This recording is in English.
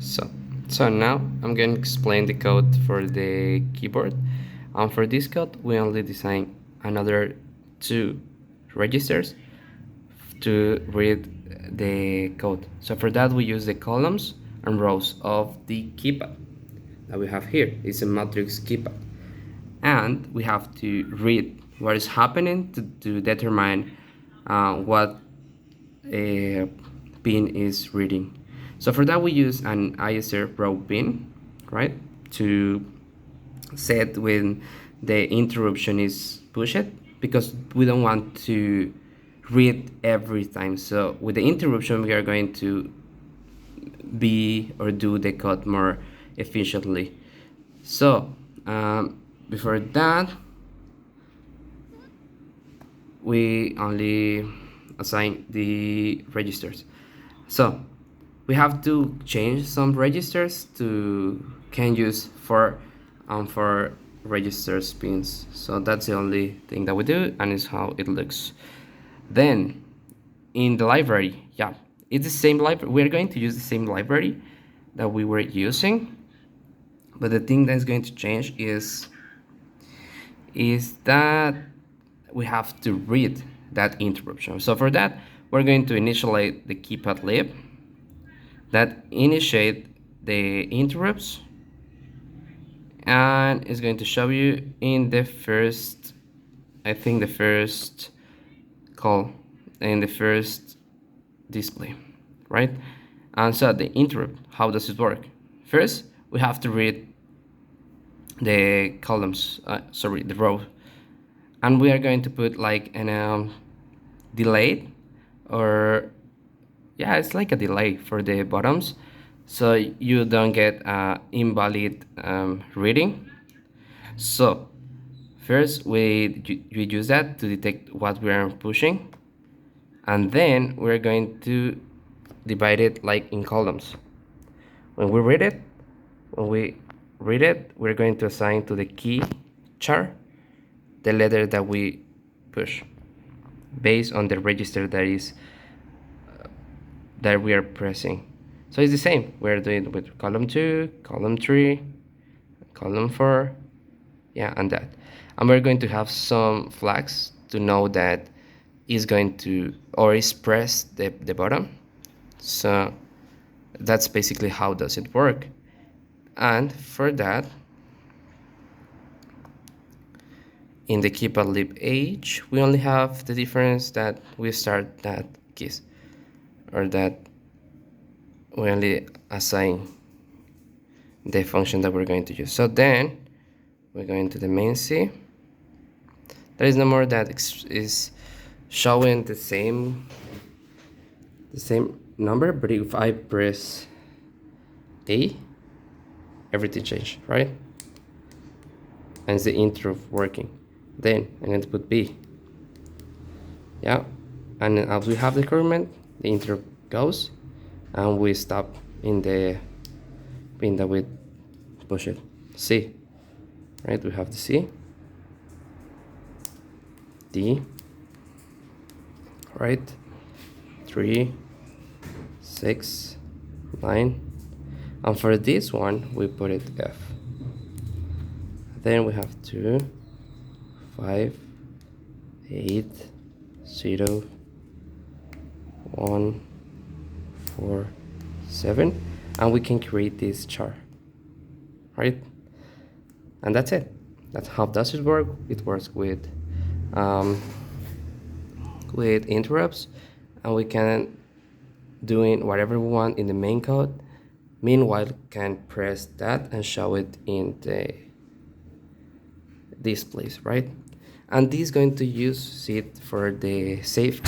So, so now I'm going to explain the code for the keyboard. And for this code, we only design another two registers to read the code. So for that, we use the columns and rows of the keypad that we have here. It's a matrix keypad. And we have to read what is happening to determine what a pin is reading. So for that we use an ISR row pin, right, to set when the interruption is pushed, because we don't want to read every time. So with the interruption we are going to be or do the code more efficiently. So before that we only assign the registers. So we have to change some registers to can use for registers pins. So that's the only thing that we do, and it's how it looks. Then in the library, yeah, it's the same library. We're going to use the same library that we were using, but the thing that's going to change is that we have to read that interruption. So for that, we're going to initialize the keypad lib that initiate the interrupts, and it's going to show you in the first, I think the first call in the first display, right? And so the interrupt, how does it work? First, we have to read the columns, the row, and we are going to put like an delay, or yeah, it's like a delay for the bottoms, so you don't get invalid reading. So first we use that to detect what we are pushing, and then we're going to divide it like in columns. When we read it, we're going to assign to the key char the letter that we push based on the register that we are pressing. So it's the same. We're doing it with column 2, column 3, column 4, yeah, and that. And we're going to have some flags to know that is going to or is pressed the bottom. So that's basically how does it work. And for that, in the keypad lib H, we only have the difference that we start that keys, or that we only assign the function that we're going to use. So then we're going to the main C. There is no more that is showing the same number, but if I press A, everything changed, right? And it's the interrupt working. Then I'm going to put B. Yeah, and as we have the increment, the interrupt goes, and we stop in the pin that we push it. C, right? We have the C, D, right? 3, 6, 9, and for this one we put it F. Then we have 2, 5, 8, 0, 1, 4, 7, and we can create this chart, right? And that's it. That's how does it work. It works with interrupts, and we can doing whatever we want in the main code. Meanwhile, can press that and show it in the displays, right? And this is going to use it for the save